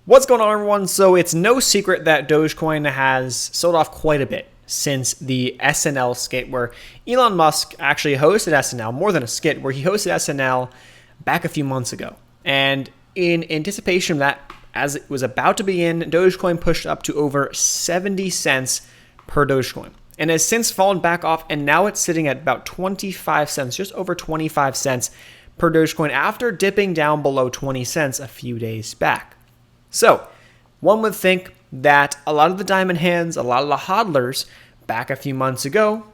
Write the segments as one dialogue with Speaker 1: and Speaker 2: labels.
Speaker 1: What's going on, everyone? So it's no secret that Dogecoin has sold off quite a bit since the SNL skit where Elon Musk actually hosted SNL, more than a skit, where he hosted SNL back a few months ago. And in anticipation of that, as it was about to begin, Dogecoin pushed up to over 70 cents per Dogecoin and has since fallen back off, and now it's sitting at about 25 cents, just over 25 cents per Dogecoin after dipping down below 20 cents a few days back. So, one would think that a lot of the diamond hands, a lot of the hodlers back a few months ago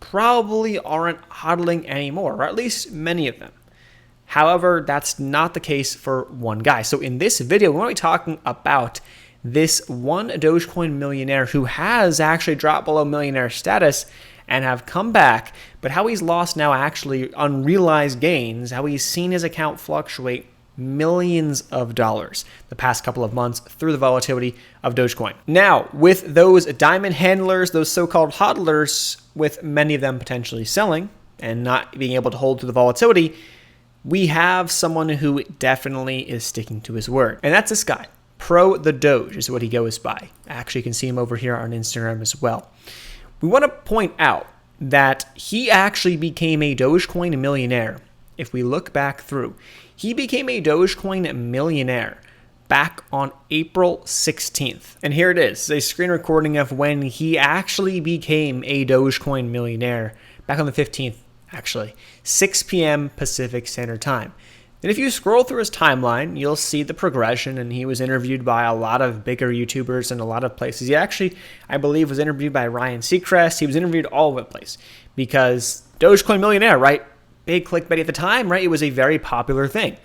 Speaker 1: probably aren't hodling anymore, or at least many of them. However, that's not the case for one guy. So in this video, we're going to be talking about this one Dogecoin millionaire who has actually dropped below millionaire status and have come back, but how he's lost now actually unrealized gains, how he's seen his account fluctuate millions of dollars the past couple of months through the volatility of Dogecoin. Now, with those diamond handlers, those so-called hodlers, with many of them potentially selling and not being able to hold through the volatility, we have someone who definitely is sticking to his word. And that's this guy. Pro the Doge is what he goes by. Actually, you can see him over here on Instagram as well. We want to point out that he actually became a Dogecoin millionaire. If we look back through, he became a Dogecoin millionaire back on April 16th. And here it is, a screen recording of when he actually became a Dogecoin millionaire back on the 15th, actually, 6 p.m. Pacific Standard Time. And if you scroll through his timeline, you'll see the progression, and he was interviewed by a lot of bigger YouTubers and a lot of places. He actually, I believe, was interviewed by Ryan Seacrest. He was interviewed all over the place because Dogecoin millionaire, right? Big clickbait at the time, right? It was a very popular thing.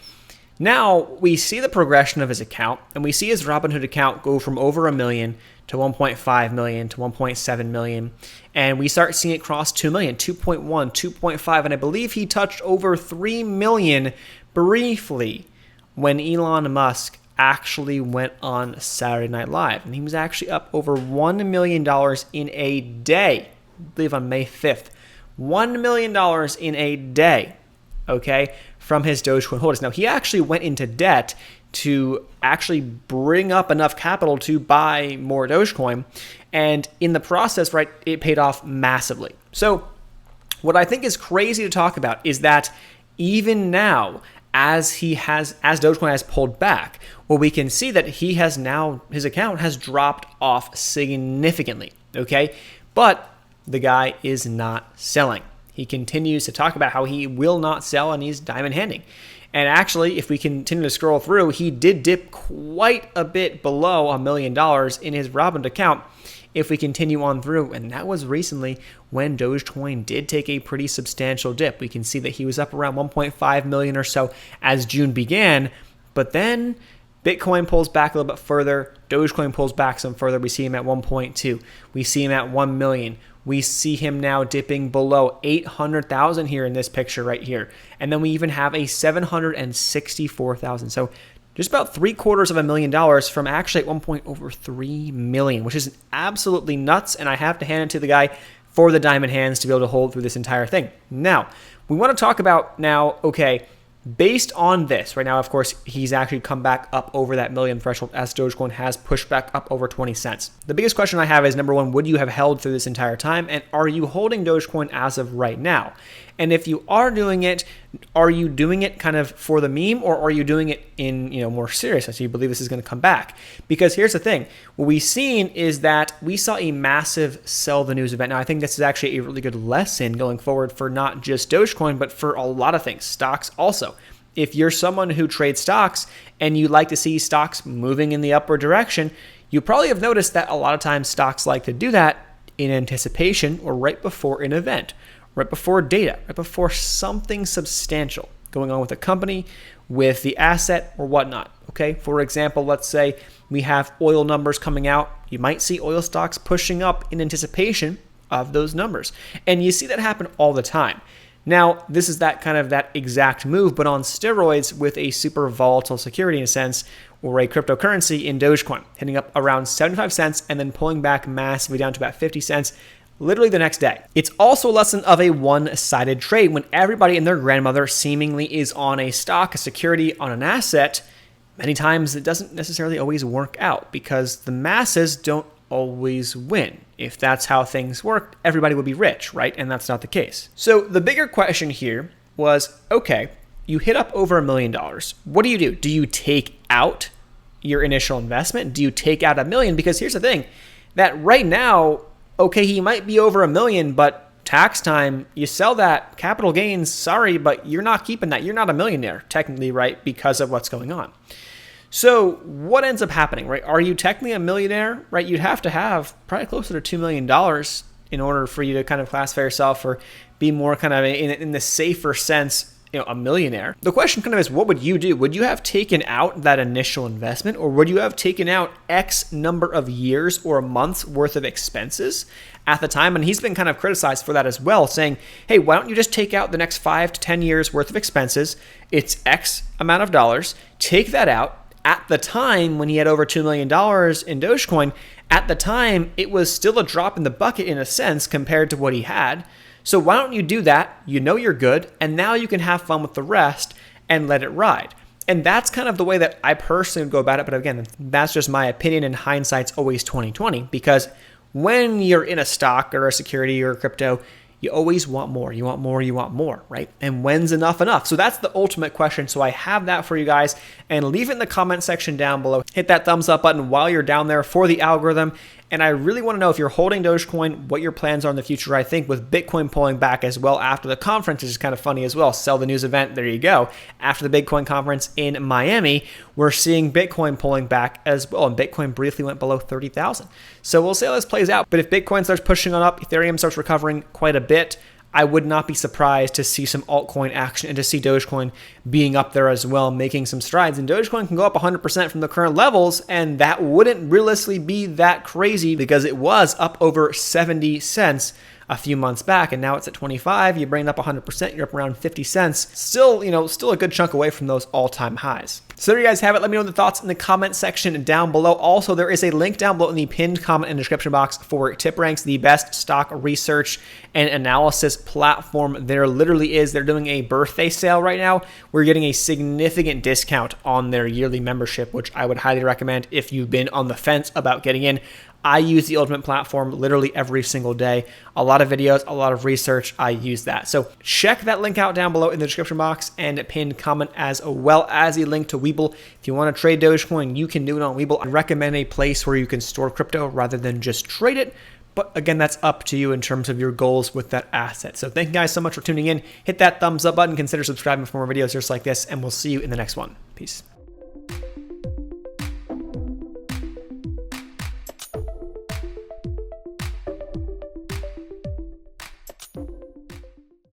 Speaker 1: Now we see the progression of his account, and we see his Robinhood account go from over 1 million to 1.5 million to 1.7 million. And we start seeing it cross 2 million, 2.1, 2.5. And I believe he touched over 3 million briefly when Elon Musk actually went on Saturday Night Live. And he was actually up over $1 million in a day, I believe on May 5th. $1 million in a day, okay, from his Dogecoin holders. Now, he actually went into debt to actually bring up enough capital to buy more Dogecoin. And in the process, right, it paid off massively. So what I think is crazy to talk about is that even now, as Dogecoin has pulled back, well, we can see that he has now, his account has dropped off significantly, okay? But the guy is not selling. He continues to talk about how he will not sell and he's diamond handing. And actually, if we continue to scroll through, he did dip quite a bit below $1 million in his Robinhood account if we continue on through. And that was recently when Dogecoin did take a pretty substantial dip. We can see that he was up around 1.5 million or so as June began. But then Bitcoin pulls back a little bit further. Dogecoin pulls back some further. We see him at 1.2. We see him at 1 million. We see him now dipping below 800,000 here in this picture right here. And then we even have a 764,000. So just about $750,000 from actually at one point over 3 million, which is absolutely nuts. And I have to hand it to the guy for the diamond hands to be able to hold through this entire thing. Now, we want to talk about now, okay, based on this, right now, of course, he's actually come back up over that million threshold as Dogecoin has pushed back up over 20 cents. The biggest question I have is, number one, would you have held through this entire time? And are you holding Dogecoin as of right now? And if you are doing it, are you doing it kind of for the meme, or are you doing it in, more serious? So you believe this is going to come back? Because here's the thing. What we've seen is that we saw a massive sell the news event. Now, I think this is actually a really good lesson going forward for not just Dogecoin, but for a lot of things, stocks also. If you're someone who trades stocks and you like to see stocks moving in the upward direction, you probably have noticed that a lot of times stocks like to do that in anticipation or right before an event, right before data, right before something substantial going on with a company, with the asset or whatnot. Okay, for example, let's say we have oil numbers coming out. You might see oil stocks pushing up in anticipation of those numbers. And you see that happen all the time. Now, this is that exact move, but on steroids with a super volatile security in a sense, or a cryptocurrency in Dogecoin, hitting up around 75 cents and then pulling back massively down to about 50 cents literally the next day. It's also a lesson of a one-sided trade when everybody and their grandmother seemingly is on a stock, a security, on an asset. many times it doesn't necessarily always work out because the masses don't always win. If that's how things work, everybody would be rich, right? And that's not the case. So the bigger question here was, okay, you hit up over $1 million. What do? Do you take out your initial investment? Do you take out $1 million? Because here's the thing, that right now, okay, he might be over $1 million, but tax time, you sell that capital gains, sorry, but you're not keeping that. You're not a millionaire technically, right? Because of what's going on. So what ends up happening, right? Are you technically a millionaire, right? You'd have to have probably closer to $2 million in order for you to kind of classify yourself or be more kind of in the safer sense, a millionaire. The question kind of is, what would you do? Would you have taken out that initial investment, or would you have taken out X number of years or months worth of expenses at the time? And he's been kind of criticized for that as well, saying, hey, why don't you just take out the next 5 to 10 years worth of expenses? It's X amount of dollars. Take that out. At the time when he had over $2 million in Dogecoin, at the time, it was still a drop in the bucket in a sense compared to what he had. So why don't you do that? You know you're good, and now you can have fun with the rest and let it ride. And that's kind of the way that I personally would go about it. But again, that's just my opinion, and hindsight's always 20/20, because when you're in a stock or a security or a crypto, you always want more. You want more, you want more, right? And when's enough enough? So that's the ultimate question. So I have that for you guys, and leave it in the comment section down below. Hit that thumbs up button while you're down there for the algorithm. And I really want to know if you're holding Dogecoin, what your plans are in the future. I think with Bitcoin pulling back as well after the conference, which is kind of funny as well. Sell the news event, there you go. After the Bitcoin conference in Miami, we're seeing Bitcoin pulling back as well. And Bitcoin briefly went below 30,000. So we'll see how this plays out. But if Bitcoin starts pushing on up, Ethereum starts recovering quite a bit, I would not be surprised to see some altcoin action and to see Dogecoin being up there as well, making some strides. And Dogecoin can go up 100% from the current levels, and that wouldn't realistically be that crazy because it was up over 70 cents a few months back, and now it's at 25. You bring it up 100%, you're up around 50 cents. Still, still a good chunk away from those all-time highs. So there you guys have it. Let me know the thoughts in the comment section down below. Also, there is a link down below in the pinned comment and description box for TipRanks, the best stock research and analysis platform there literally is. They're doing a birthday sale right now. We're getting a significant discount on their yearly membership, which I would highly recommend if you've been on the fence about getting in. I use the Ultimate platform literally every single day. A lot of videos, a lot of research, I use that. So check that link out down below in the description box and pinned comment, as well as a link to Webull. If you want to trade Dogecoin, you can do it on Webull. I recommend a place where you can store crypto rather than just trade it. But again, that's up to you in terms of your goals with that asset. So thank you guys so much for tuning in. Hit that thumbs up button. Consider subscribing for more videos just like this, and we'll see you in the next one. Peace.